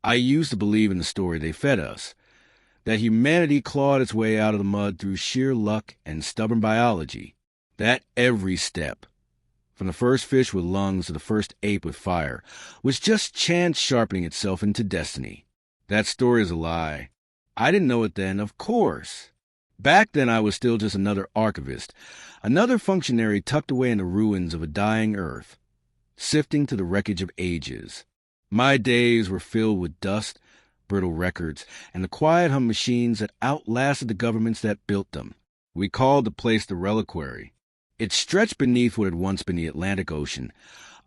I used to believe in the story they fed us, that humanity clawed its way out of the mud through sheer luck and stubborn biology, that every step, from the first fish with lungs to the first ape with fire, was just chance sharpening itself into destiny. That story is a lie. I didn't know it then, of course. Back then I was still just another archivist, another functionary tucked away in the ruins of a dying Earth, sifting through the wreckage of ages. My days were filled with dust, brittle records, and the quiet hum machines that outlasted the governments that built them. We called the place the Reliquary. It stretched beneath what had once been the Atlantic Ocean,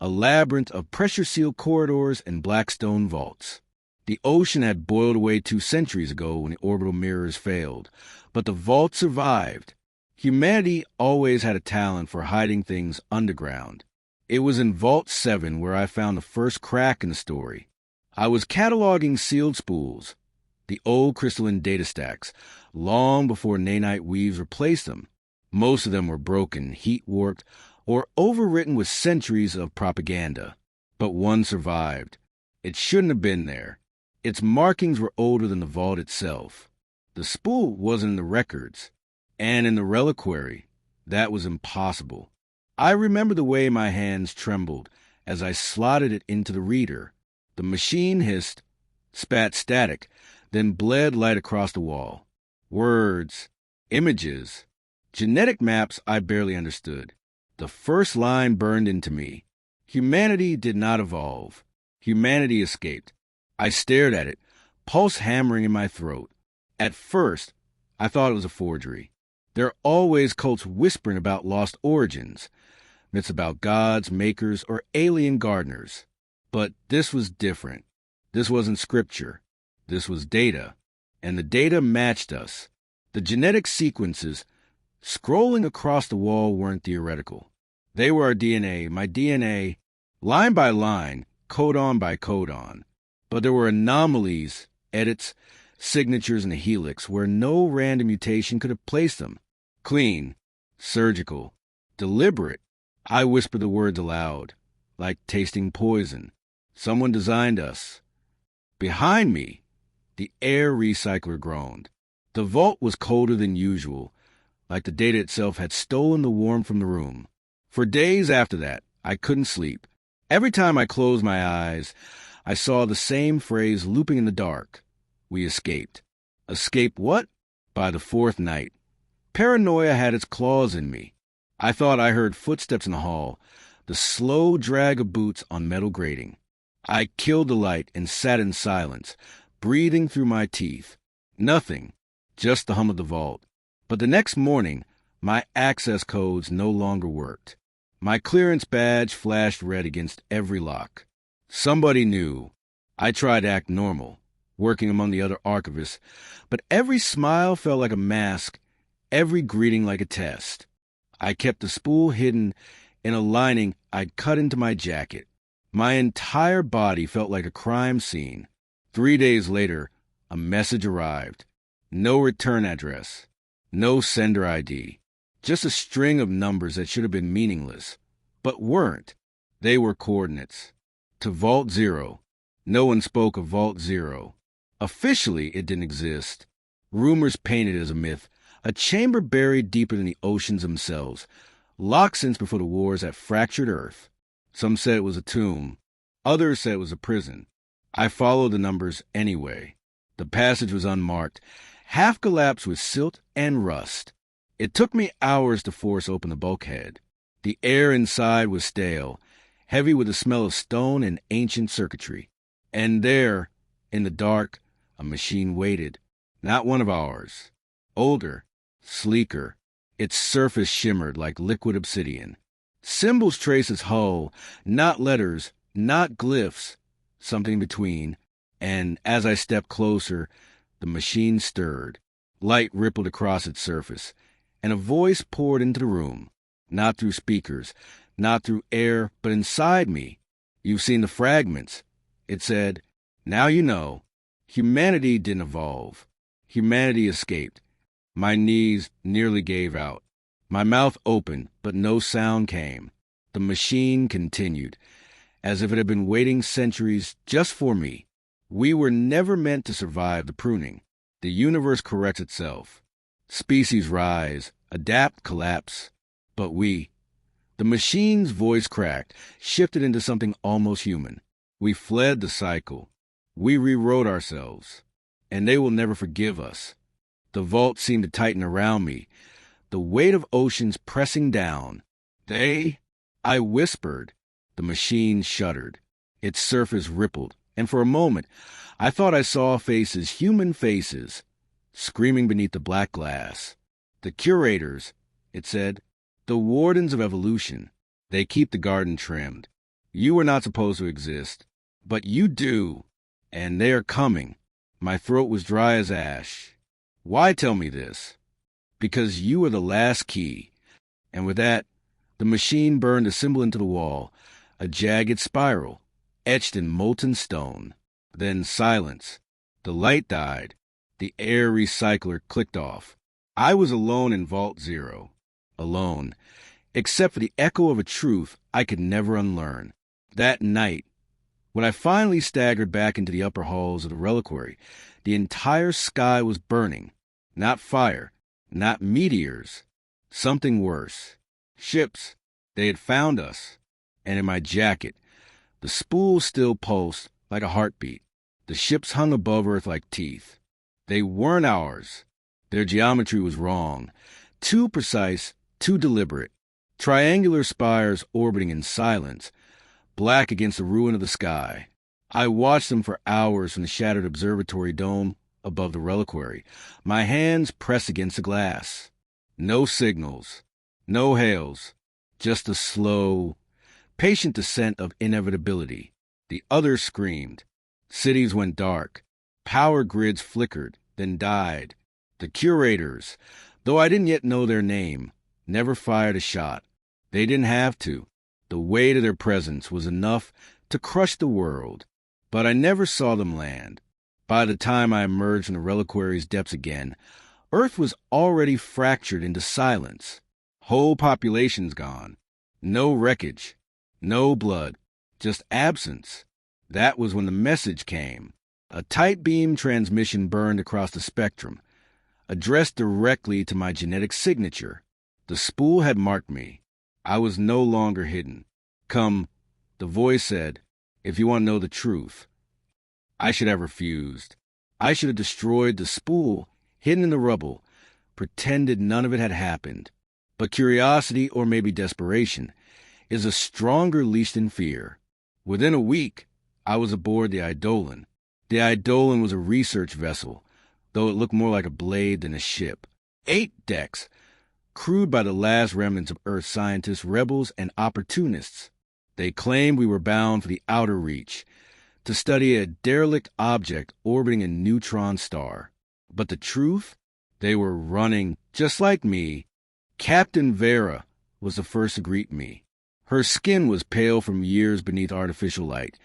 a labyrinth of pressure-sealed corridors and black stone vaults. The ocean had boiled away 2 centuries ago when the orbital mirrors failed, but the vault survived. Humanity always had a talent for hiding things underground. It was in Vault 7 where I found the first crack in the story. I was cataloging sealed spools, the old crystalline data stacks, long before nanite weaves replaced them. Most of them were broken, heat-warped, or overwritten with centuries of propaganda. But one survived. It shouldn't have been there. Its markings were older than the vault itself. The spool wasn't in the records, and in the reliquary, that was impossible. I remember the way my hands trembled as I slotted it into the reader. The machine hissed, spat static, then bled light across the wall. Words, images, genetic maps I barely understood. The first line burned into me. Humanity did not evolve. Humanity escaped. I stared at it, pulse hammering in my throat. At first, I thought it was a forgery. There are always cults whispering about lost origins, myths about gods, makers, or alien gardeners. But this was different. This wasn't scripture. This was data. And the data matched us. The genetic sequences scrolling across the wall weren't theoretical. They were our DNA, my DNA, line by line, codon by codon. But there were anomalies, edits, signatures in the helix where no random mutation could have placed them. Clean, surgical, deliberate. I whispered the words aloud, like tasting poison. Someone designed us. Behind me, the air recycler groaned. The vault was colder than usual, like the data itself had stolen the warmth from the room. For days after that, I couldn't sleep. Every time I closed my eyes, I saw the same phrase looping in the dark. We escaped. Escape what? By the 4th night. Paranoia had its claws in me. I thought I heard footsteps in the hall, the slow drag of boots on metal grating. I killed the light and sat in silence, breathing through my teeth. Nothing, just the hum of the vault. But the next morning, my access codes no longer worked. My clearance badge flashed red against every lock. Somebody knew. I tried to act normal, working among the other archivists, but every smile felt like a mask, every greeting like a test. I kept the spool hidden in a lining I'd cut into my jacket. My entire body felt like a crime scene. 3 days later, a message arrived. No return address. No sender ID. Just a string of numbers that should have been meaningless, but weren't. They were coordinates. To Vault 0. No one spoke of Vault 0. Officially, it didn't exist. Rumors painted it as a myth, a chamber buried deeper than the oceans themselves, locked since before the wars that fractured Earth. Some said it was a tomb. Others said it was a prison. I followed the numbers anyway. The passage was unmarked, half collapsed with silt and rust. It took me hours to force open the bulkhead. The air inside was stale, heavy with the smell of stone and ancient circuitry. And there, in the dark, a machine waited. Not one of ours. Older, sleeker. Its surface shimmered like liquid obsidian. Symbols traced its hull, not letters, not glyphs, something between. And as I stepped closer, the machine stirred. Light rippled across its surface, and a voice poured into the room. Not through speakers, not through air, but inside me. You've seen the fragments. It said, now you know. Humanity didn't evolve. Humanity escaped. My knees nearly gave out. My mouth opened, but no sound came. The machine continued, as if it had been waiting centuries just for me. We were never meant to survive the pruning. The universe corrects itself. Species rise, adapt, collapse. But the machine's voice cracked, shifted into something almost human. We fled the cycle. We rewrote ourselves. And they will never forgive us. The vault seemed to tighten around me, the weight of oceans pressing down. I whispered. The machine shuddered. Its surface rippled, and for a moment, I thought I saw faces, human faces, screaming beneath the black glass. The Curators, it said, the wardens of evolution. They keep the garden trimmed. You are not supposed to exist, but you do, and they are coming. My throat was dry as ash. Why tell me this? Because you are the last key. And with that, the machine burned a symbol into the wall, a jagged spiral, etched in molten stone. Then silence. The light died. The air recycler clicked off. I was alone in Vault Zero. Alone, except for the echo of a truth I could never unlearn. That night, when I finally staggered back into the upper halls of the reliquary, the entire sky was burning. Not fire, not meteors. Something worse. Ships. They had found us. And in my jacket, the spool still pulsed like a heartbeat. The ships hung above Earth like teeth. They weren't ours. Their geometry was wrong. Too precise, too deliberate. Triangular spires orbiting in silence, black against the ruin of the sky. I watched them for hours from the shattered observatory dome above the reliquary, my hands pressed against the glass. No signals, no hails, just a slow, patient descent of inevitability. The others screamed. Cities went dark. Power grids flickered, then died. The Curators, though I didn't yet know their name, never fired a shot. They didn't have to. The weight of their presence was enough to crush the world. But I never saw them land. By the time I emerged from the reliquary's depths again, Earth was already fractured into silence. Whole populations gone. No wreckage. No blood. Just absence. That was when the message came. A tight beam transmission burned across the spectrum, addressed directly to my genetic signature. The spool had marked me. I was no longer hidden. Come, the voice said, if you want to know the truth. I should have refused. I should have destroyed the spool, hidden in the rubble, pretended none of it had happened. But curiosity, or maybe desperation, is a stronger leash than fear. Within a week, I was aboard the Eidolon. The Eidolon was a research vessel, though it looked more like a blade than a ship. 8 decks, crewed by the last remnants of Earth scientists, rebels, and opportunists. They claimed we were bound for the outer reach, to study a derelict object orbiting a neutron star. But the truth? They were running, just like me. Captain Vera was the first to greet me. Her skin was pale from years beneath artificial light,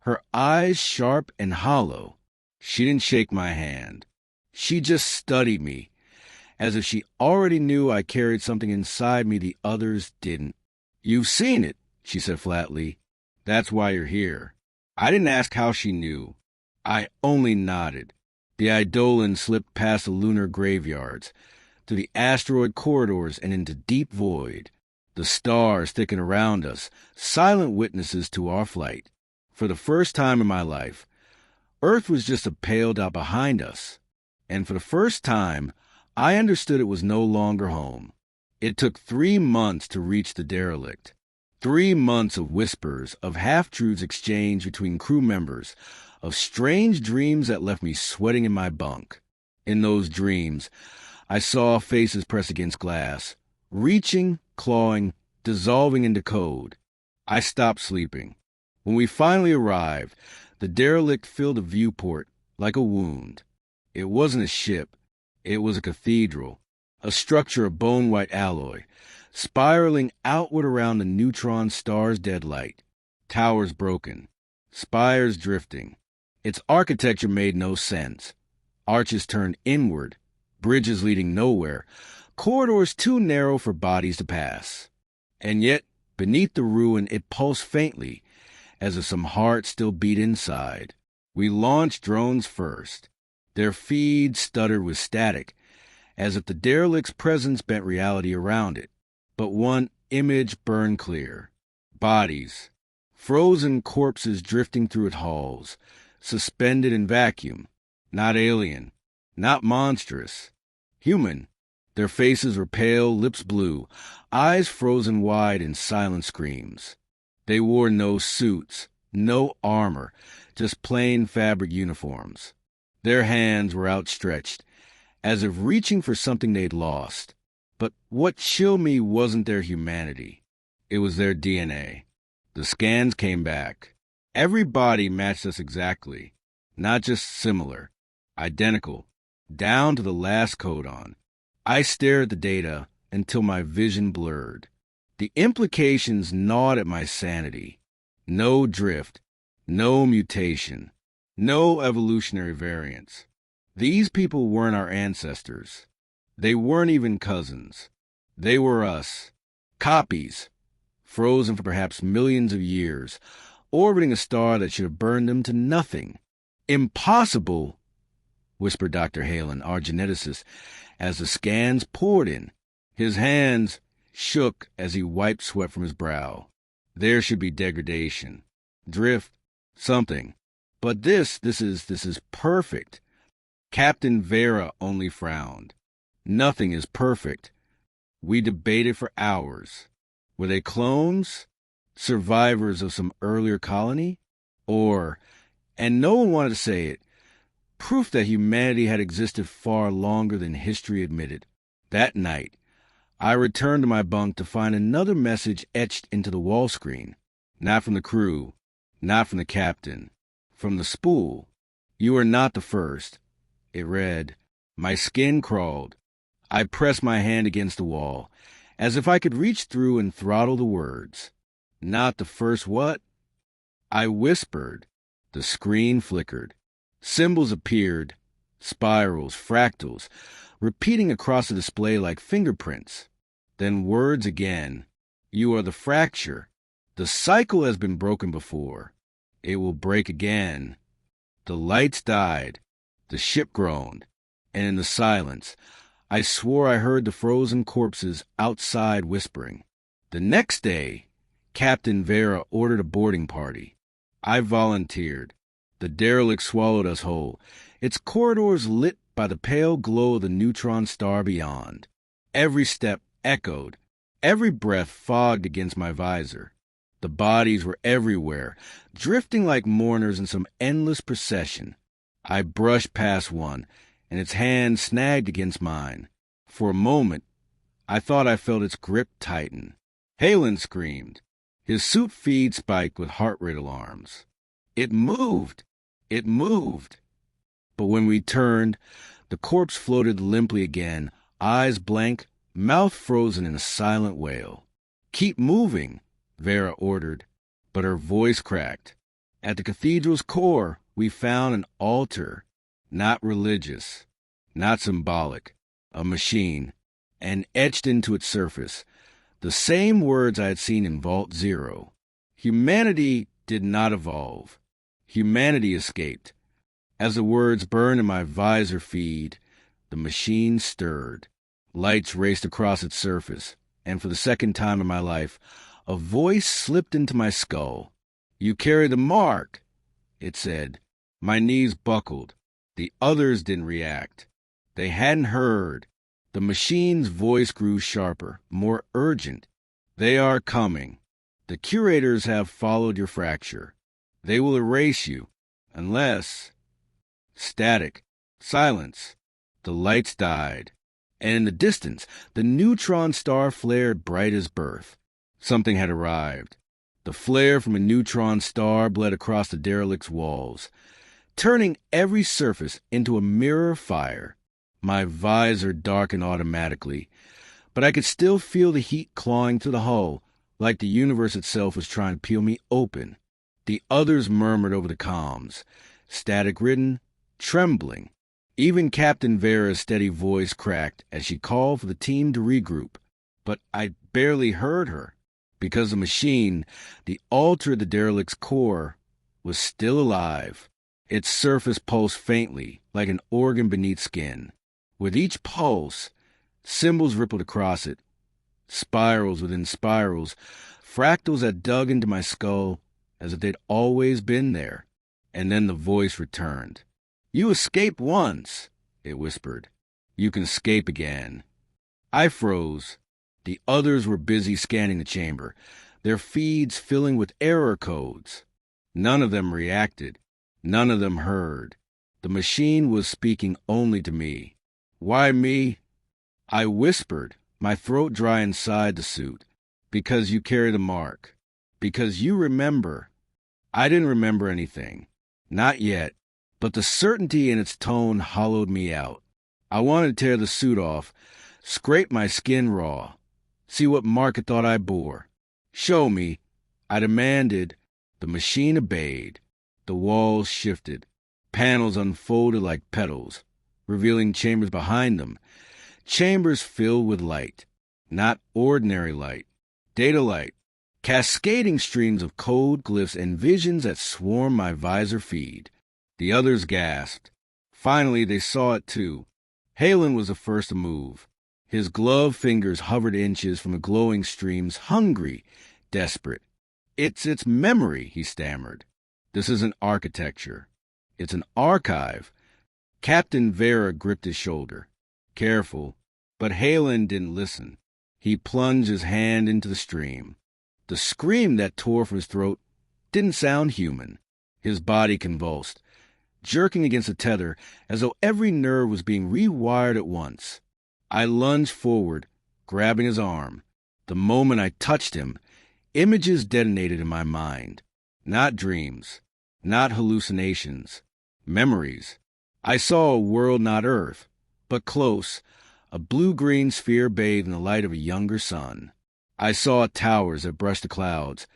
her eyes sharp and hollow. She didn't shake my hand. She just studied me, as if she already knew I carried something inside me the others didn't. You've seen it, she said flatly. That's why you're here. I didn't ask how she knew. I only nodded. The Eidolon slipped past the lunar graveyards, to the asteroid corridors and into deep void. The stars thickened around us, silent witnesses to our flight. For the first time in my life, Earth was just a pale dot behind us. And for the first time, I understood it was no longer home. It took 3 months to reach the derelict. 3 months of whispers, of half-truths exchanged between crew members, of strange dreams that left me sweating in my bunk. In those dreams, I saw faces press against glass, reaching, clawing, dissolving into code. I stopped sleeping. When we finally arrived, the derelict filled a viewport like a wound. It wasn't a ship. It was a cathedral, a structure of bone-white alloy, spiraling outward around the neutron star's dead light. Towers broken, spires drifting. Its architecture made no sense. Arches turned inward, bridges leading nowhere, corridors too narrow for bodies to pass. And yet, beneath the ruin, it pulsed faintly, as if some heart still beat inside. We launched drones first. Their feed stuttered with static, as if the derelict's presence bent reality around it. But one image burned clear. Bodies. Frozen corpses drifting through its halls, suspended in vacuum. Not alien. Not monstrous. Human. Their faces were pale, lips blue, eyes frozen wide in silent screams. They wore no suits, no armor, just plain fabric uniforms. Their hands were outstretched, as if reaching for something they'd lost. But what chilled me wasn't their humanity. It was their DNA. The scans came back. Every body matched us exactly. Not just similar. Identical. Down to the last codon. I stared at the data until my vision blurred. The implications gnawed at my sanity. No drift. No mutation. No evolutionary variance. These people weren't our ancestors. They weren't even cousins. They were us. Copies. Frozen for perhaps millions of years, orbiting a star that should have burned them to nothing. Impossible, whispered Dr. Halen, our geneticist, as the scans poured in. His hands shook as he wiped sweat from his brow. There should be degradation. Drift. Something. But this is perfect. Captain Vera only frowned. Nothing is perfect. We debated for hours. Were they clones? Survivors of some earlier colony? Or, and no one wanted to say it, proof that humanity had existed far longer than history admitted. That night, I returned to my bunk to find another message etched into the wall screen. Not from the crew, not from the captain, from the spool. You are not the first. It read. My skin crawled. I pressed my hand against the wall, as if I could reach through and throttle the words. Not the first what? I whispered. The screen flickered. Symbols appeared, spirals, fractals, repeating across the display like fingerprints. Then words again. You are the fracture. The cycle has been broken before. It will break again. The lights died. The ship groaned. And in the silence, I swore I heard the frozen corpses outside whispering. The next day, Captain Vera ordered a boarding party. I volunteered. The derelict swallowed us whole, its corridors lit by the pale glow of the neutron star beyond. Every step echoed, every breath fogged against my visor. The bodies were everywhere, drifting like mourners in some endless procession. I brushed past one, and its hand snagged against mine. For a moment, I thought I felt its grip tighten. Halen screamed. His suit feed spiked with heart rate alarms. It moved. It moved. But when we turned, the corpse floated limply again, eyes blank, mouth frozen in a silent wail. Keep moving, Vera ordered, but her voice cracked. At the cathedral's core, we found an altar, not religious, not symbolic, a machine, and etched into its surface, the same words I had seen in Vault Zero. Humanity did not evolve. Humanity escaped. As the words burned in my visor feed, the machine stirred. Lights raced across its surface, and for the second time in my life, a voice slipped into my skull. You carry the mark, it said. My knees buckled. The others didn't react. They hadn't heard. The machine's voice grew sharper, more urgent. They are coming. The Curators have followed your fracture. They will erase you, unless... Static. Silence. The lights died. And in the distance, the neutron star flared bright as birth. Something had arrived. The flare from a neutron star bled across the derelict's walls, turning every surface into a mirror of fire. My visor darkened automatically, but I could still feel the heat clawing through the hull, like the universe itself was trying to peel me open. The others murmured over the comms, static-ridden, trembling. Even Captain Vera's steady voice cracked as she called for the team to regroup, but I barely heard her, because the machine, the altar at the derelict's core, was still alive. Its surface pulsed faintly, like an organ beneath skin. With each pulse, symbols rippled across it, spirals within spirals, fractals that dug into my skull as if they'd always been there. And then the voice returned. "You escaped once," it whispered. "You can escape again." I froze. The others were busy scanning the chamber, their feeds filling with error codes. None of them reacted. None of them heard. The machine was speaking only to me. "Why me?" I whispered, my throat dry inside the suit. "Because you carry the mark. Because you remember." I didn't remember anything. Not yet. But the certainty in its tone hollowed me out. I wanted to tear the suit off, scrape my skin raw, see what mark it thought I bore. "Show me," I demanded. The machine obeyed. The walls shifted. Panels unfolded like petals, revealing chambers behind them. Chambers filled with light. Not ordinary light. Data light. Cascading streams of code, glyphs, and visions that swarmed my visor feed. The others gasped. Finally, they saw it too. Halen was the first to move. His gloved fingers hovered inches from the glowing streams, hungry, desperate. It's memory," he stammered. "This isn't architecture. It's an archive." Captain Vera gripped his shoulder. "Careful." But Halen didn't listen. He plunged his hand into the stream. The scream that tore from his throat didn't sound human. His body convulsed, jerking against the tether as though every nerve was being rewired at once. I lunged forward, grabbing his arm. The moment I touched him, images detonated in my mind. Not dreams, not hallucinations, memories. I saw a world not Earth, but close, a blue-green sphere bathed in the light of a younger sun. I saw towers that brushed the clouds,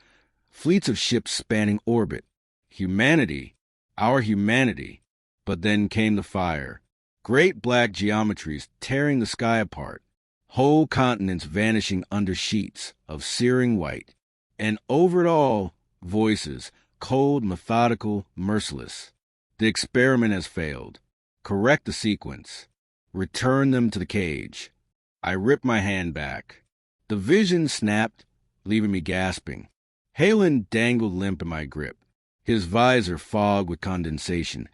fleets of ships spanning orbit. Humanity, our humanity. But then came the fire. Great black geometries tearing the sky apart. Whole continents vanishing under sheets of searing white. And over it all, voices, cold, methodical, merciless. "The experiment has failed. Correct the sequence. Return them to the cage." I ripped my hand back. The vision snapped, leaving me gasping. Halen dangled limp in my grip, his visor fogged with condensation,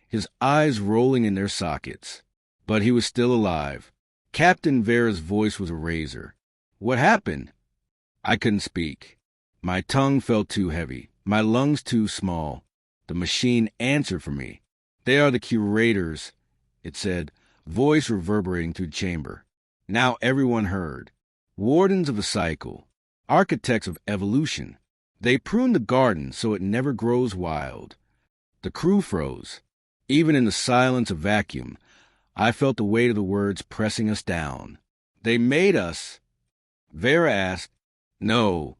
his eyes rolling in their sockets. But he was still alive. Captain Vera's voice was a razor. "What happened?" I couldn't speak. My tongue felt too heavy, my lungs too small. The machine answered for me. "They are the Curators," it said, voice reverberating through the chamber. Now everyone heard. "Wardens of the cycle, architects of evolution. They prune the garden so it never grows wild." The crew froze. Even in the silence of vacuum, I felt the weight of the words pressing us down. "They made us." Vera asked. "No,"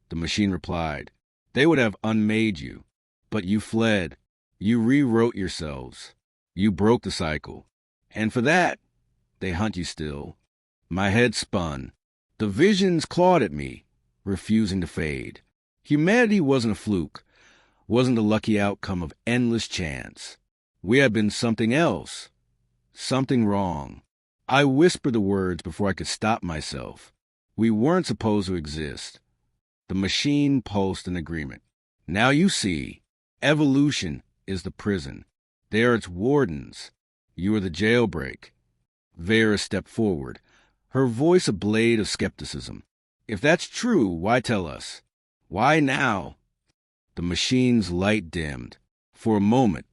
the machine replied. "They would have unmade you. But you fled. You rewrote yourselves. You broke the cycle. And for that, they hunt you still." My head spun. The visions clawed at me, refusing to fade. Humanity wasn't a fluke, wasn't the lucky outcome of endless chance. We had been something else, something wrong. I whispered the words before I could stop myself. We weren't supposed to exist. The machine pulsed in agreement. "Now you see, evolution is the prison. They are its wardens. You are the jailbreak." Vera stepped forward, her voice a blade of skepticism. "If that's true, why tell us? Why now?" The machine's light dimmed. For a moment,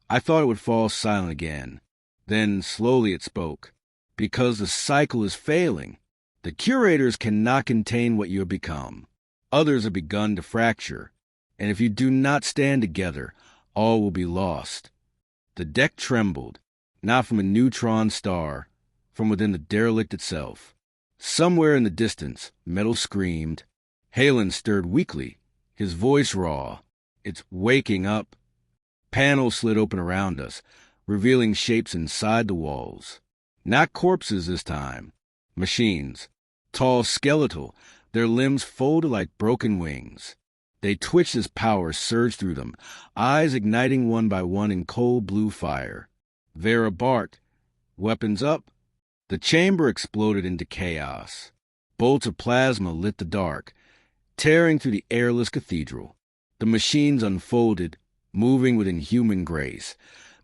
I thought it would fall silent again. Then slowly it spoke. "Because the cycle is failing. The Curators cannot contain what you have become. Others have begun to fracture. And if you do not stand together, all will be lost." The deck trembled, not from a neutron star, from within the derelict itself. Somewhere in the distance, metal screamed. Halen stirred weakly, his voice raw. "It's waking up." Panels slid open around us, revealing shapes inside the walls. Not corpses this time. Machines. Tall, skeletal, their limbs folded like broken wings. They twitched as power surged through them, eyes igniting one by one in cold blue fire. Vera barked, "Weapons up!" The chamber exploded into chaos. Bolts of plasma lit the dark, tearing through the airless cathedral. The machines unfolded, moving with inhuman grace,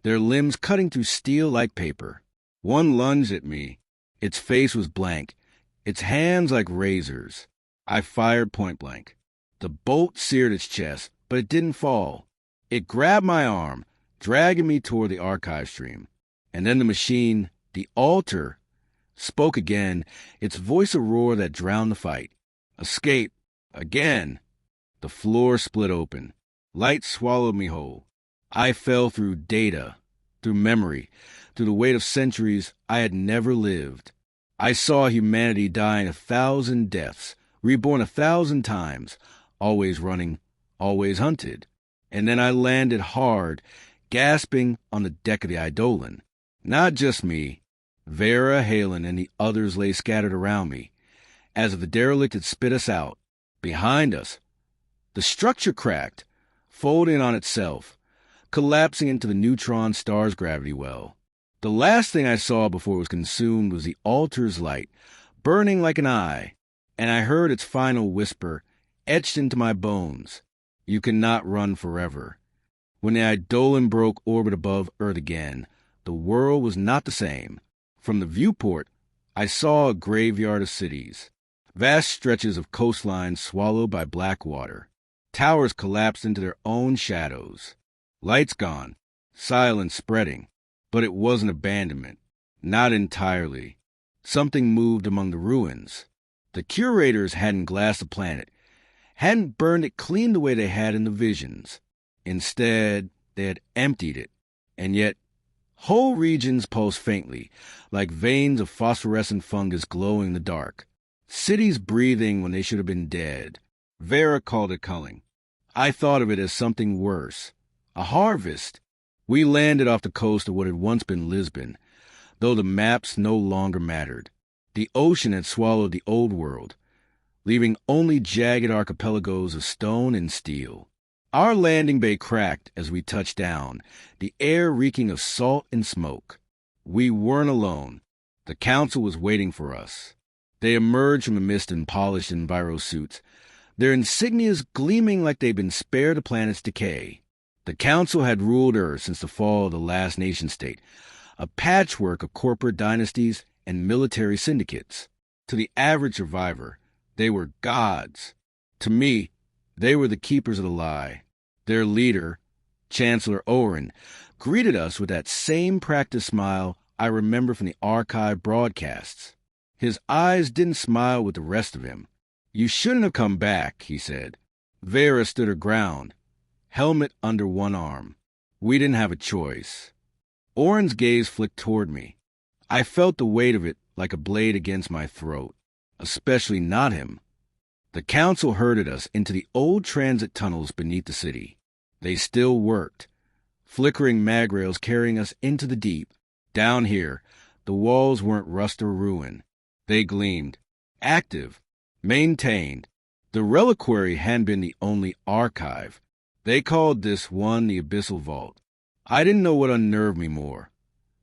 their limbs cutting through steel like paper. One lunged at me. Its face was blank, its hands like razors. I fired point blank. The bolt seared its chest, but it didn't fall. It grabbed my arm, dragging me toward the archive stream. And then the machine, the altar, spoke again, its voice a roar that drowned the fight. Escape. Again. The floor split open. Light swallowed me whole. I fell through data, through memory, through the weight of centuries I had never lived. I saw humanity dying 1,000 deaths, reborn 1,000 times, always running, always hunted. And then I landed hard, gasping on the deck of the Eidolon. Not just me. Vera, Halen, and the others lay scattered around me, as if the derelict had spit us out. Behind us, the structure cracked, folding on itself, collapsing into the neutron star's gravity well. The last thing I saw before it was consumed was the altar's light, burning like an eye, and I heard its final whisper, etched into my bones. You cannot run forever. When the Eidolon broke orbit above Earth again, the world was not the same. From the viewport, I saw a graveyard of cities, vast stretches of coastline swallowed by black water. Towers collapsed into their own shadows. Lights gone, silence spreading. But it wasn't abandonment. Not entirely. Something moved among the ruins. The Curators hadn't glassed the planet, hadn't burned it clean the way they had in the visions. Instead, they had emptied it. And yet, whole regions pulsed faintly, like veins of phosphorescent fungus glowing in the dark. Cities breathing when they should have been dead. Vera called it culling. I thought of it as something worse. A harvest. We landed off the coast of what had once been Lisbon, though the maps no longer mattered. The ocean had swallowed the old world, leaving only jagged archipelagos of stone and steel. Our landing bay cracked as we touched down, the air reeking of salt and smoke. We weren't alone. The council was waiting for us. They emerged from the mist in polished enviro suits, their insignias gleaming like they'd been spared the planet's decay. The council had ruled Earth since the fall of the last nation-state, a patchwork of corporate dynasties and military syndicates. To the average survivor, they were gods. To me, they were the keepers of the lie. Their leader, Chancellor Oren, greeted us with that same practiced smile I remember from the archive broadcasts. His eyes didn't smile with the rest of him. "You shouldn't have come back," he said. Vera stood her ground, helmet under one arm. We didn't have a choice. Oren's gaze flicked toward me. I felt the weight of it like a blade against my throat. Especially not him. The council herded us into the old transit tunnels beneath the city. They still worked, flickering mag rails carrying us into the deep. Down here, the walls weren't rust or ruin. They gleamed, active, maintained. The reliquary hadn't been the only archive. They called this one the Abyssal Vault. I didn't know what unnerved me more,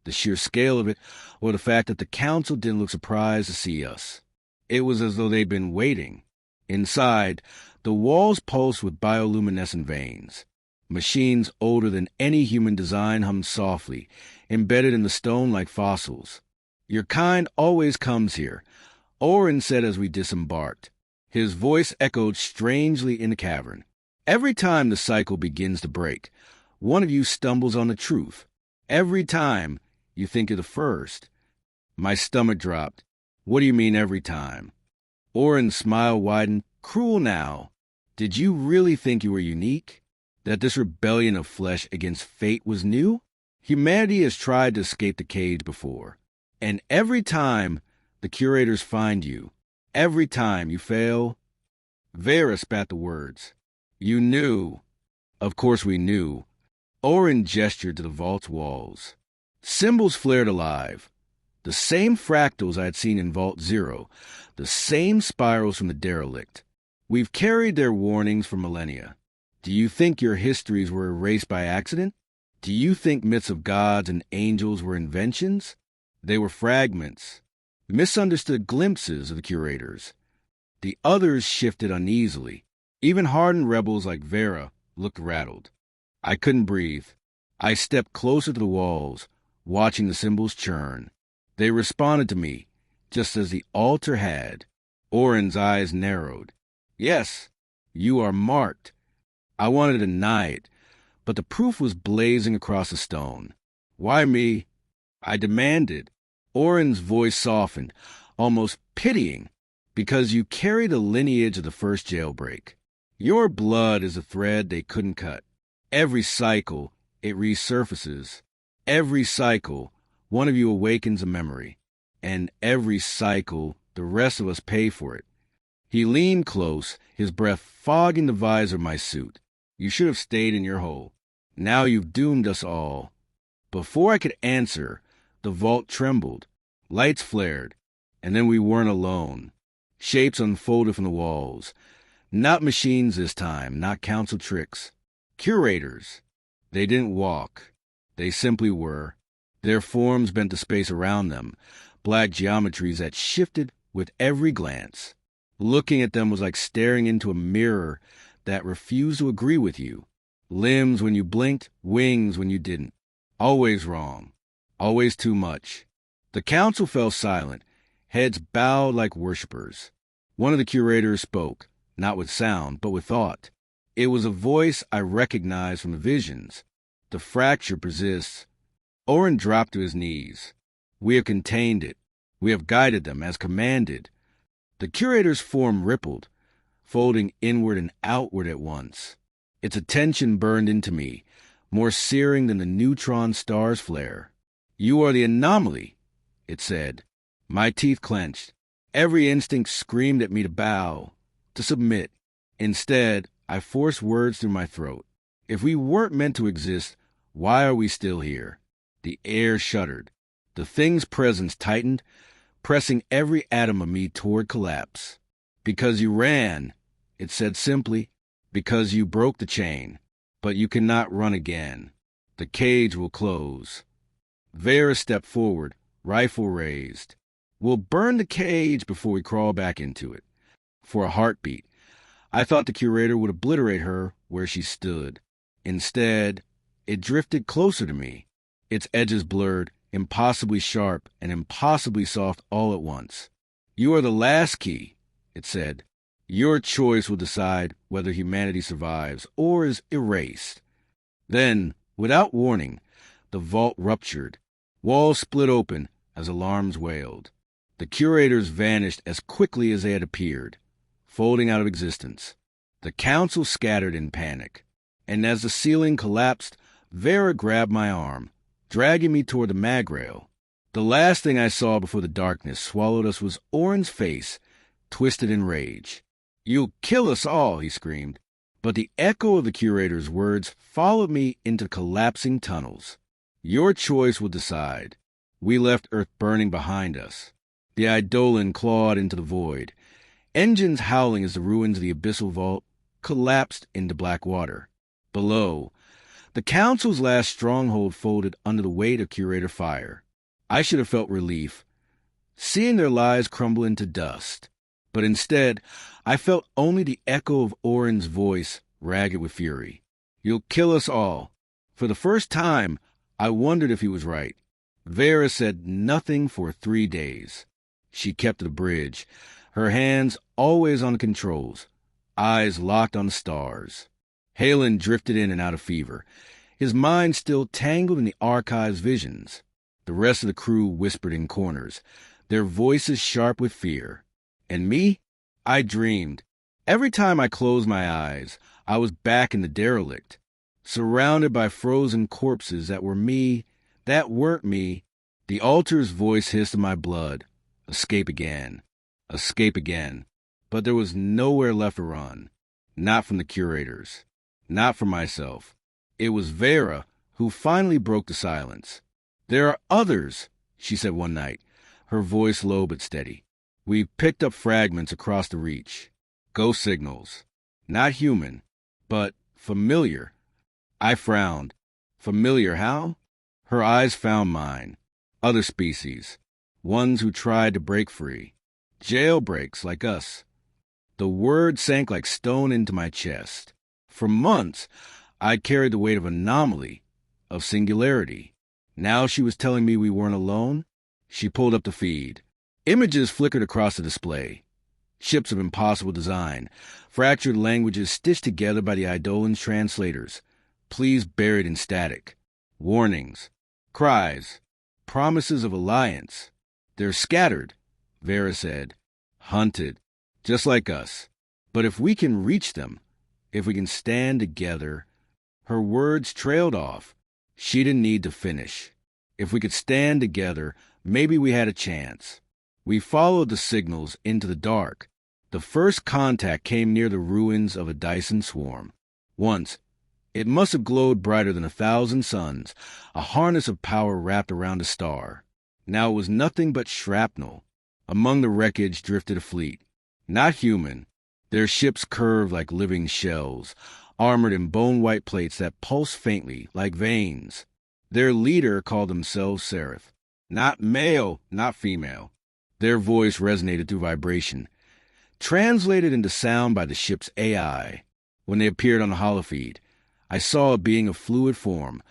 the sheer scale of it, or the fact that the council didn't look surprised to see us. It was as though they'd been waiting. Inside, the walls pulsed with bioluminescent veins. Machines older than any human design hummed softly, embedded in the stone like fossils. "Your kind always comes here," Oren said as we disembarked. His voice echoed strangely in the cavern. "Every time the cycle begins to break, one of you stumbles on the truth. Every time you think you're the first." My stomach dropped. "What do you mean every time?" Oren's smile widened. "Cruel now. Did you really think you were unique? That this rebellion of flesh against fate was new? Humanity has tried to escape the cage before. And every time the Curators find you, every time you fail..." Vera spat the words. "You knew." Of course we knew. Oren gestured to the vault's walls. Symbols flared alive. The same fractals I had seen in Vault Zero, the same spirals from the derelict. We've carried their warnings for millennia. Do you think your histories were erased by accident? Do you think myths of gods and angels were inventions? They were fragments, misunderstood glimpses of the Curators. The others shifted uneasily. Even hardened rebels like Vera looked rattled. I couldn't breathe. I stepped closer to the walls, watching the symbols churn. They responded to me, just as the altar had. Oren's eyes narrowed. Yes, you are marked. I wanted to deny it, but the proof was blazing across the stone. Why me? I demanded. Oren's voice softened, almost pitying, because you carry the lineage of the first jailbreak. Your blood is a thread they couldn't cut. Every cycle, it resurfaces. Every cycle, one of you awakens a memory. And every cycle, the rest of us pay for it. He leaned close, his breath fogging the visor of my suit. You should have stayed in your hole. Now you've doomed us all. Before I could answer, the vault trembled. Lights flared, and then we weren't alone. Shapes unfolded from the walls. Not machines this time, not council tricks. Curators. They didn't walk. They simply were. Their forms bent the space around them, black geometries that shifted with every glance. Looking at them was like staring into a mirror that refused to agree with you. Limbs when you blinked, wings when you didn't. Always wrong. Always too much. The council fell silent, heads bowed like worshippers. One of the Curators spoke, not with sound, but with thought. It was a voice I recognized from the visions. The fracture persists. Oren dropped to his knees. We have contained it. We have guided them as commanded. The Curator's form rippled, folding inward and outward at once. Its attention burned into me, more searing than the neutron star's flare. You are the anomaly, it said. My teeth clenched. Every instinct screamed at me to bow, to submit. Instead, I forced words through my throat. If we weren't meant to exist, why are we still here? The air shuddered. The thing's presence tightened, pressing every atom of me toward collapse. Because you ran, it said simply. Because you broke the chain. But you cannot run again. The cage will close. Vera stepped forward, rifle raised. We'll burn the cage before we crawl back into it. For a heartbeat, I thought the Curator would obliterate her where she stood. Instead, it drifted closer to me, its edges blurred, impossibly sharp and impossibly soft all at once. You are the last key, it said. Your choice will decide whether humanity survives or is erased. Then, without warning, the vault ruptured. Walls split open as alarms wailed. The Curators vanished as quickly as they had appeared, folding out of existence. The council scattered in panic. And as the ceiling collapsed, Vera grabbed my arm, dragging me toward the mag rail. The last thing I saw before the darkness swallowed us was Oren's face, twisted in rage. You'll kill us all, he screamed. But the echo of the Curator's words followed me into collapsing tunnels. Your choice will decide. We left Earth burning behind us. The Eidolon clawed into the void. Engines howling as the ruins of the abyssal vault collapsed into black water. Below, the Council's last stronghold folded under the weight of Curator fire. I should have felt relief, seeing their lives crumble into dust. But instead, I felt only the echo of Oren's voice, ragged with fury. You'll kill us all. For the first time, I wondered if he was right. Vera said nothing for 3 days. She kept to the bridge, her hands always on the controls, eyes locked on the stars. Halen drifted in and out of fever, his mind still tangled in the archive's visions. The rest of the crew whispered in corners, their voices sharp with fear. And me? I dreamed. Every time I closed my eyes, I was back in the derelict, surrounded by frozen corpses that were me, that weren't me. The altar's voice hissed in my blood. Escape again. Escape again. But there was nowhere left to run. Not from the Curators. Not from myself. It was Vera who finally broke the silence. There are others, she said one night, her voice low but steady. We picked up fragments across the reach. Ghost signals. Not human, but familiar. I frowned. Familiar how? Her eyes found mine. Other species. Ones who tried to break free. Jailbreaks like us. The word sank like stone into my chest. For months, I'd carried the weight of anomaly, of singularity. Now she was telling me we weren't alone. She pulled up the feed. Images flickered across the display. Ships of impossible design, fractured languages stitched together by the Eidolon's translators, pleas buried in static, warnings, cries, promises of alliance. They're scattered, Vera said, hunted, just like us. But if we can reach them, if we can stand together. Her words trailed off. She didn't need to finish. If we could stand together, maybe we had a chance. We followed the signals into the dark. The first contact came near the ruins of a Dyson swarm. Once, it must have glowed brighter than 1,000 suns, a harness of power wrapped around a star. Now it was nothing but shrapnel. Among the wreckage drifted a fleet. Not human. Their ships curved like living shells, armored in bone-white plates that pulsed faintly like veins. Their leader called themselves Seraph. Not male, not female. Their voice resonated through vibration, translated into sound by the ship's AI. When they appeared on the holofeed, I saw a being of fluid form,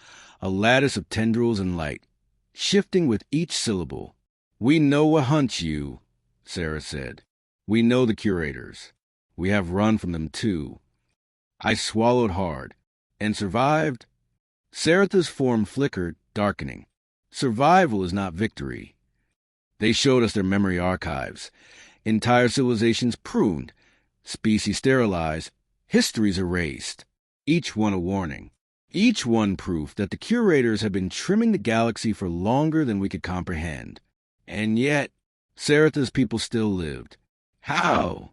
a lattice of tendrils and light, shifting with each syllable. "We know what hunts you," Sarah said. "We know the Curators. We have run from them too." I swallowed hard. And survived? Saratha's form flickered, darkening. Survival is not victory. They showed us their memory archives. Entire civilizations pruned, species sterilized, histories erased. Each one a warning. Each one proof that the Curators had been trimming the galaxy for longer than we could comprehend. And yet, Saratha's people still lived. How?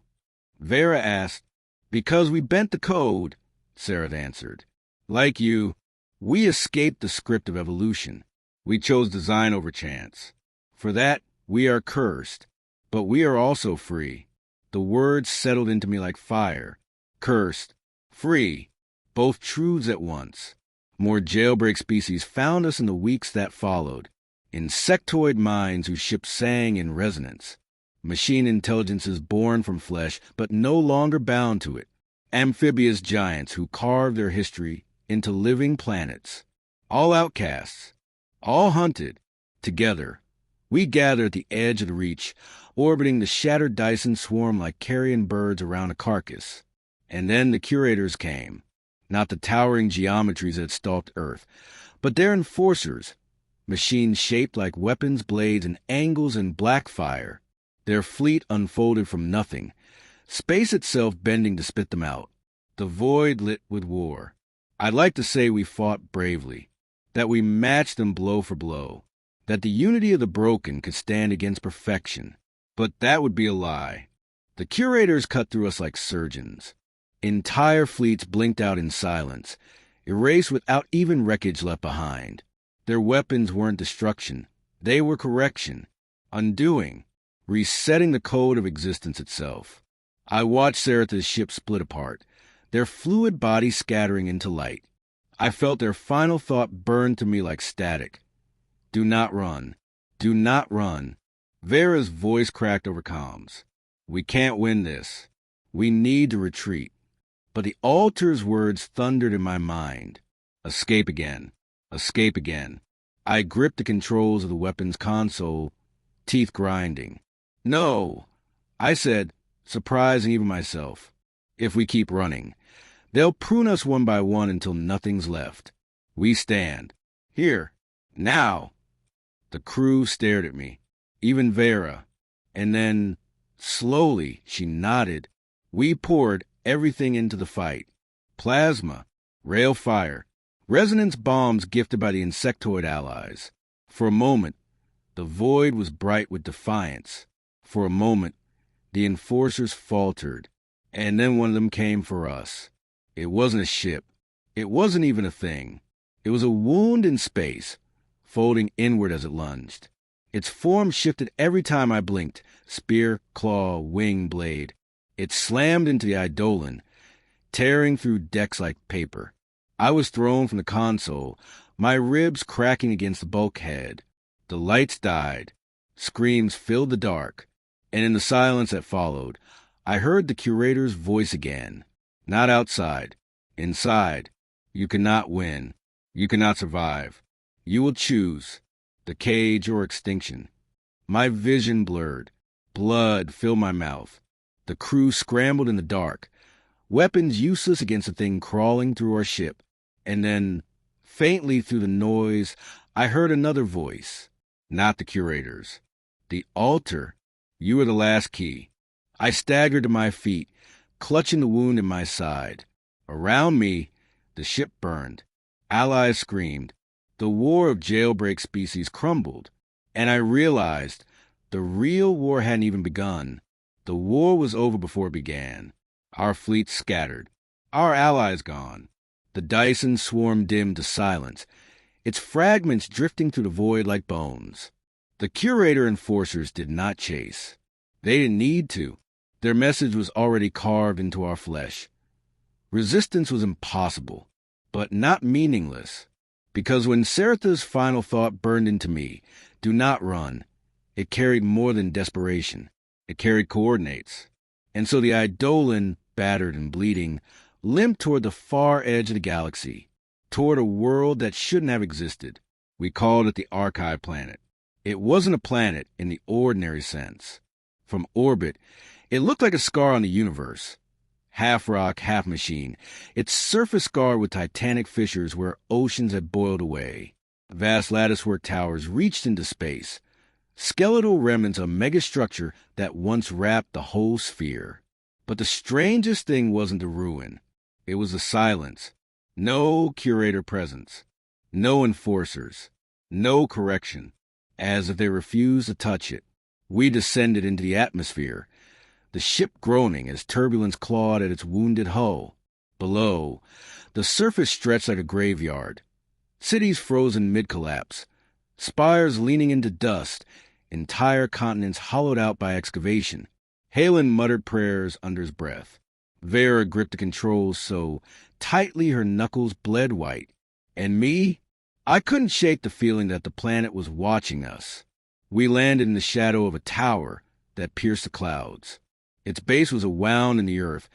Vera asked. "Because we bent the code," Sarath answered. "Like you, we escaped the script of evolution. We chose design over chance. For that, we are cursed. But we are also free." The words settled into me like fire. Cursed. Free. Both truths at once. More jailbreak species found us in the weeks that followed. Insectoid minds whose ships sang in resonance. Machine intelligences born from flesh, but no longer bound to it. Amphibious giants who carved their history into living planets. All outcasts. All hunted. Together. We gather at the edge of the reach, orbiting the shattered Dyson swarm like carrion birds around a carcass. And then the Curators came. Not the towering geometries that stalked Earth, but their enforcers. Machines shaped like weapons, blades, and angles in black fire. Their fleet unfolded from nothing, space itself bending to spit them out. The void lit with war. I'd like to say we fought bravely, that we matched them blow for blow, that the unity of the broken could stand against perfection. But that would be a lie. The Curators cut through us like surgeons. Entire fleets blinked out in silence, erased without even wreckage left behind. Their weapons weren't destruction. They were correction, undoing, resetting the code of existence itself. I watched Saratha's ship split apart, their fluid body scattering into light. I felt their final thought burn to me like static. "Do not run. Do not run." Vera's voice cracked over comms. "We can't win this. We need to retreat." But the altar's words thundered in my mind. Escape again. Escape again. I gripped the controls of the weapon's console, teeth grinding. "No," I said, surprising even myself. "If we keep running, they'll prune us one by one until nothing's left. We stand. Here. Now." The crew stared at me, even Vera. And then, slowly, she nodded. We poured everything into the fight. Plasma, rail fire, resonance bombs gifted by the insectoid allies. For a moment, the void was bright with defiance. For a moment, the enforcers faltered. And then one of them came for us. It wasn't a ship. It wasn't even a thing. It was a wound in space, folding inward as it lunged. Its form shifted every time I blinked, spear, claw, wing, blade. It slammed into the Eidolon, tearing through decks like paper. I was thrown from the console, my ribs cracking against the bulkhead. The lights died. Screams filled the dark. And in the silence that followed, I heard the curator's voice again. Not outside. Inside. You cannot win. You cannot survive. You will choose the cage or extinction. My vision blurred. Blood filled my mouth. The crew scrambled in the dark, weapons useless against a thing crawling through our ship. And then, faintly through the noise, I heard another voice. Not the curators. The altar. You were the last key. I staggered to my feet, clutching the wound in my side. Around me, the ship burned. Allies screamed. The war of jailbreak species crumbled. And I realized the real war hadn't even begun. The war was over before it began. Our fleet scattered. Our allies gone. The Dyson swarmed dim to silence, its fragments drifting through the void like bones. The curator enforcers did not chase. They didn't need to. Their message was already carved into our flesh. Resistance was impossible, but not meaningless. Because when Saratha's final thought burned into me, do not run, it carried more than desperation. It carried coordinates. And so the Eidolon, battered and bleeding, limped toward the far edge of the galaxy, toward a world that shouldn't have existed. We called it the Archive Planet. It wasn't a planet in the ordinary sense. From orbit, it looked like a scar on the universe. Half rock, half machine, its surface scarred with titanic fissures where oceans had boiled away. Vast latticework towers reached into space, skeletal remnants of a megastructure that once wrapped the whole sphere. But the strangest thing wasn't the ruin. It was the silence. No curator presence. No enforcers. No correction. As if they refused to touch it. We descended into the atmosphere, the ship groaning as turbulence clawed at its wounded hull. Below, the surface stretched like a graveyard. Cities frozen mid-collapse. Spires leaning into dust. Entire continents hollowed out by excavation. Halen muttered prayers under his breath. Vera gripped the controls so tightly her knuckles bled white. And me? I couldn't shake the feeling that the planet was watching us. We landed in the shadow of a tower that pierced the clouds. Its base was a wound in the earth,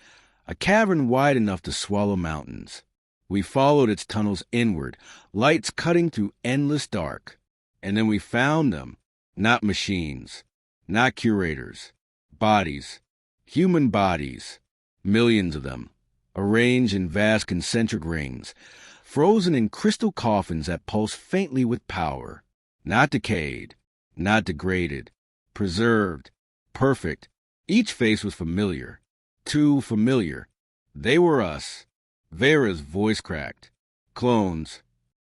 a cavern wide enough to swallow mountains. We followed its tunnels inward, lights cutting through endless dark. And then we found them. Not machines. Not curators. Bodies. Human bodies. Millions of them. Arranged in vast concentric rings. Frozen in crystal coffins that pulsed faintly with power. Not decayed. Not degraded. Preserved. Perfect. Each face was familiar. Too familiar. They were us. Vera's voice cracked. Clones.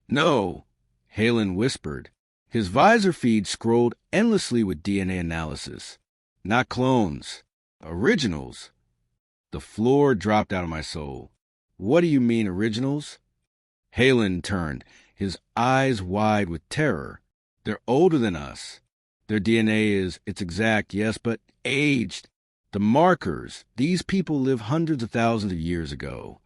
No, Halen whispered. His visor feed scrolled endlessly with DNA analysis. Not clones. Originals. The floor dropped out of my soul. What do you mean, originals? Halen turned, his eyes wide with terror. They're older than us. Their DNA is, it's exact, yes, but aged. The markers, these people lived hundreds of thousands of years ago.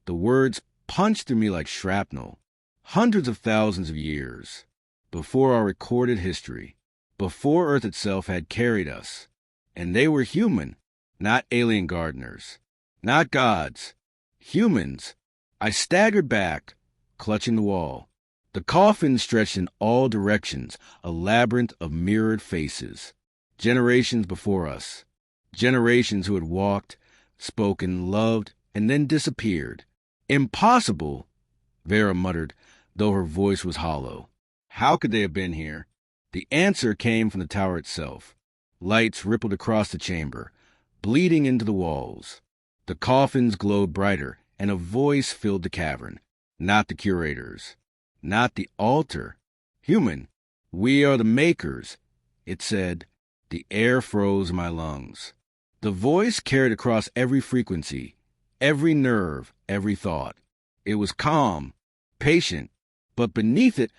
The words punched through me like shrapnel. Hundreds of thousands of years. Before our recorded history. Before Earth itself had carried us. And they were human, not alien gardeners. Not gods. Humans. I staggered back, clutching the wall. The coffin stretched in all directions, a labyrinth of mirrored faces. Generations before us. Generations who had walked, spoken, loved, and then disappeared. Impossible, Vera muttered, though her voice was hollow. How could they have been here? The answer came from the tower itself. Lights rippled across the chamber, bleeding into the walls. The coffins glowed brighter, and a voice filled the cavern. Not the curators. Not the altar. Human. We are the makers, it said. The air froze in my lungs. The voice carried across every frequency, every nerve, every thought. It was calm, patient, but beneath it,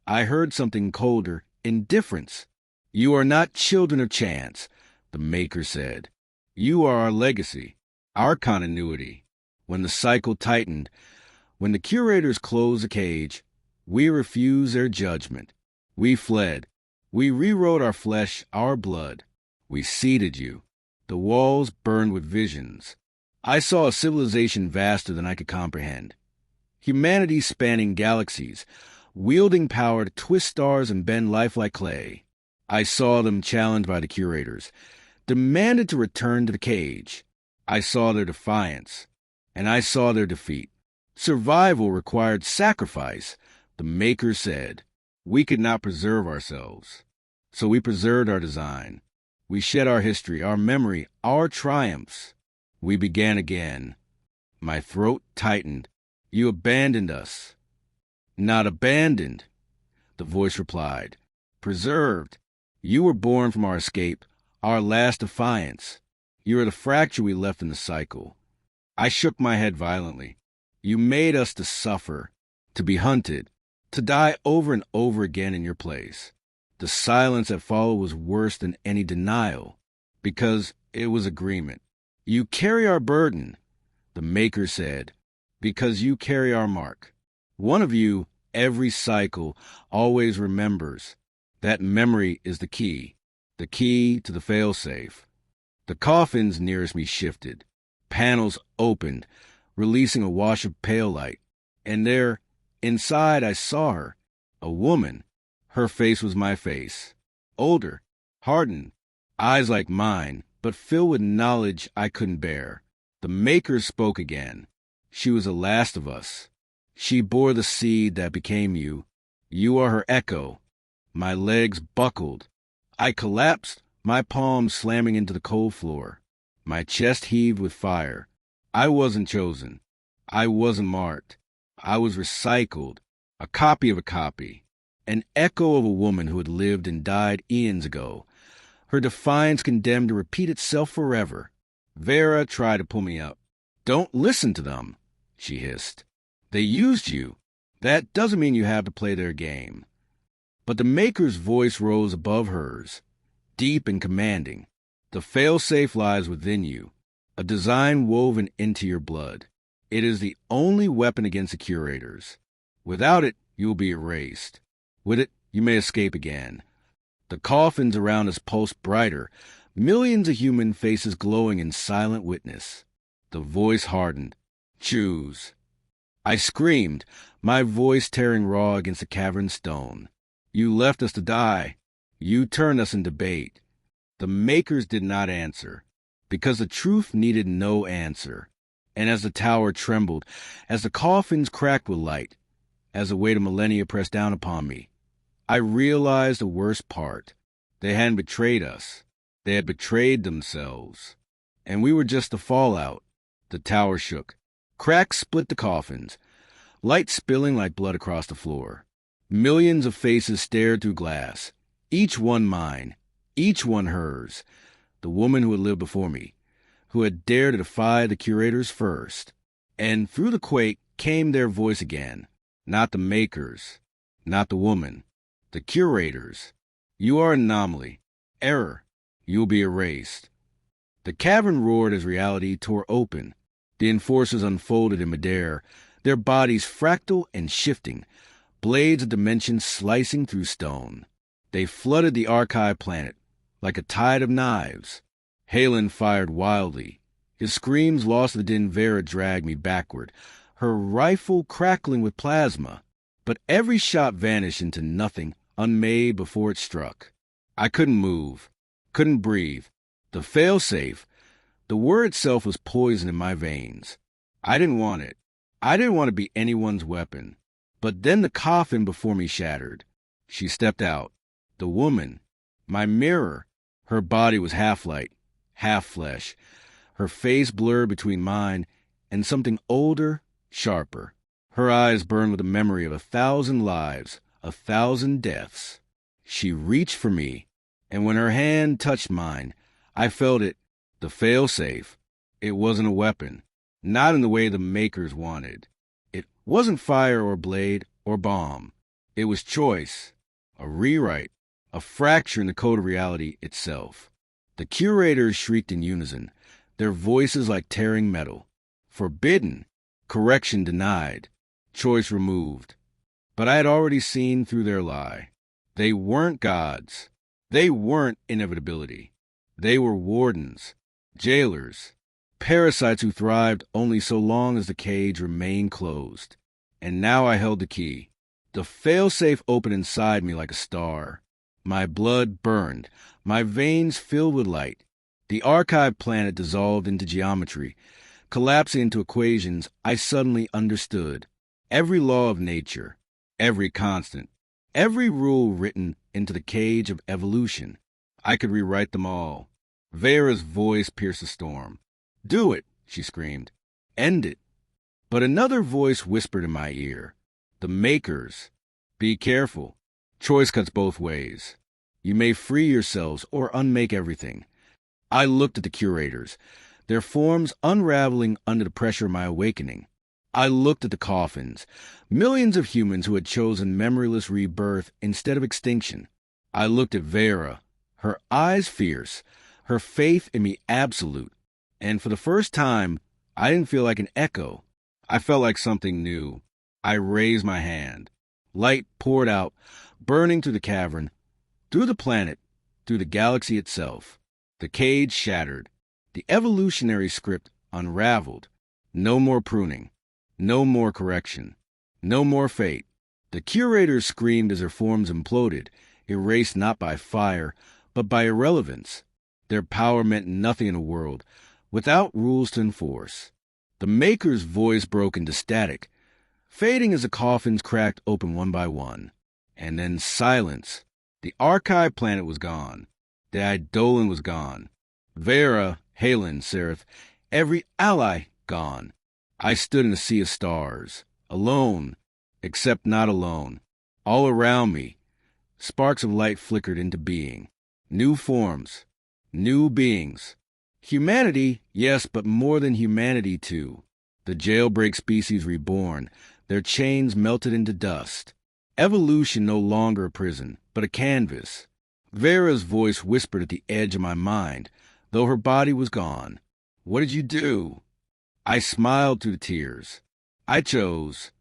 I heard something colder, indifference. You are not children of chance, the Maker said. You are our legacy, our continuity. When the cycle tightened, when the curators closed the cage, we refused their judgment. We fled. We rewrote our flesh, our blood. We seeded you. The walls burned with visions. I saw a civilization vaster than I could comprehend. Humanity spanning galaxies, wielding power to twist stars and bend life like clay. I saw them challenged by the curators, demanded to return to the cage. I saw their defiance, and I saw their defeat. Survival required sacrifice. The Maker said, we could not preserve ourselves. So we preserved our design. We shed our history, our memory, our triumphs. We began again. My throat tightened. You abandoned us. Not abandoned, the voice replied. Preserved. You were born from our escape, our last defiance. You are the fracture we left in the cycle. I shook my head violently. You made us to suffer, to be hunted, to die over and over again in your place. The silence that followed was worse than any denial, because it was agreement. You carry our burden, the Maker said, because you carry our mark. One of you, every cycle, always remembers. That memory is the key to the failsafe. The coffins nearest me shifted. Panels opened, releasing a wash of pale light. And there, inside, I saw her, a woman. Her face was my face. Older, hardened, eyes like mine, but filled with knowledge I couldn't bear. The Maker spoke again. She was the last of us. She bore the seed that became you. You are her echo. My legs buckled. I collapsed, my palms slamming into the cold floor. My chest heaved with fire. I wasn't chosen. I wasn't marked. I was recycled, a copy of a copy, an echo of a woman who had lived and died eons ago. Her defiance condemned to repeat itself forever. Vera tried to pull me up. Don't listen to them, she hissed. They used you. That doesn't mean you have to play their game. But the Maker's voice rose above hers, deep and commanding. The failsafe lies within you, a design woven into your blood. It is the only weapon against the curators. Without it, you will be erased. With it, you may escape again. The coffins around us pulsed brighter, millions of human faces glowing in silent witness. The voice hardened. Choose. I screamed, my voice tearing raw against the cavern stone. You left us to die. You turned us into bait. The Makers did not answer, because the truth needed no answer. And as the tower trembled, as the coffins cracked with light, as the weight of millennia pressed down upon me, I realized the worst part. They hadn't betrayed us. They had betrayed themselves. And we were just the fallout. The tower shook. Cracks split the coffins, light spilling like blood across the floor. Millions of faces stared through glass, each one mine, each one hers, the woman who had lived before me, who had dared to defy the curators first. And through the quake came their voice again, not the Makers, not the woman, the curators. You are an anomaly, error, you will be erased. The cavern roared as reality tore open. The enforcers unfolded in midair, their bodies fractal and shifting, blades of dimensions slicing through stone. They flooded the archive planet like a tide of knives. Halen fired wildly. His screams lost the din. Vera dragged me backward, her rifle crackling with plasma. But every shot vanished into nothing, unmade before it struck. I couldn't move, couldn't breathe. The failsafe, the word itself was poison in my veins. I didn't want it. I didn't want to be anyone's weapon. But then the coffin before me shattered. She stepped out. The woman, my mirror. Her body was half light, half flesh. Her face blurred between mine and something older, sharper. Her eyes burned with the memory of 1,000 lives, 1,000 deaths. She reached for me, and when her hand touched mine, I felt it, the failsafe. It wasn't a weapon, not in the way the Makers wanted. It wasn't fire or blade or bomb. It was choice, a rewrite, a fracture in the code of reality itself. The Curators shrieked in unison, their voices like tearing metal. Forbidden, correction denied, choice removed. But I had already seen through their lie. They weren't gods. They weren't inevitability. They were wardens, jailers, parasites who thrived only so long as the cage remained closed. And now I held the key. The failsafe opened inside me like a star. My blood burned, my veins filled with light. The archive planet dissolved into geometry, collapsing into equations I suddenly understood. Every law of nature, every constant, every rule written into the cage of evolution. I could rewrite them all. Vera's voice pierced the storm. "Do it," she screamed. "End it." But another voice whispered in my ear. "The Makers. Be careful. Choice cuts both ways. You may free yourselves or unmake everything." I looked at the Curators, their forms unraveling under the pressure of my awakening. I looked at the coffins, millions of humans who had chosen memoryless rebirth instead of extinction. I looked at Vera, her eyes fierce, her faith in me absolute. And for the first time, I didn't feel like an echo. I felt like something new. I raised my hand. Light poured out, burning through the cavern, through the planet, through the galaxy itself. The cage shattered. The evolutionary script unraveled. No more pruning. No more correction. No more fate. The Curators screamed as their forms imploded, erased not by fire, but by irrelevance. Their power meant nothing in the world, without rules to enforce. The Maker's voice broke into static, fading as the coffins cracked open one by one. And then silence. The archive planet was gone. The Eidolon was gone. Vera, Halen, Seraph, every ally gone. I stood in a sea of stars, alone, except not alone. All around me, sparks of light flickered into being. New forms, new beings. Humanity, yes, but more than humanity, too. The jailbreak species reborn, their chains melted into dust. Evolution no longer a prison, but a canvas. Vera's voice whispered at the edge of my mind, though her body was gone. "What did you do?" I smiled through the tears. I chose.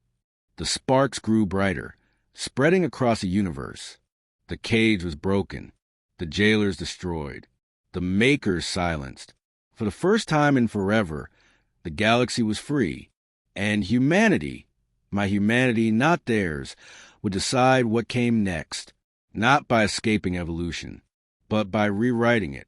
The sparks grew brighter, spreading across the universe. The cage was broken, the jailers destroyed, the Makers silenced. For the first time in forever, the galaxy was free, and humanity, my humanity, not theirs, would decide what came next, not by escaping evolution, but by rewriting it.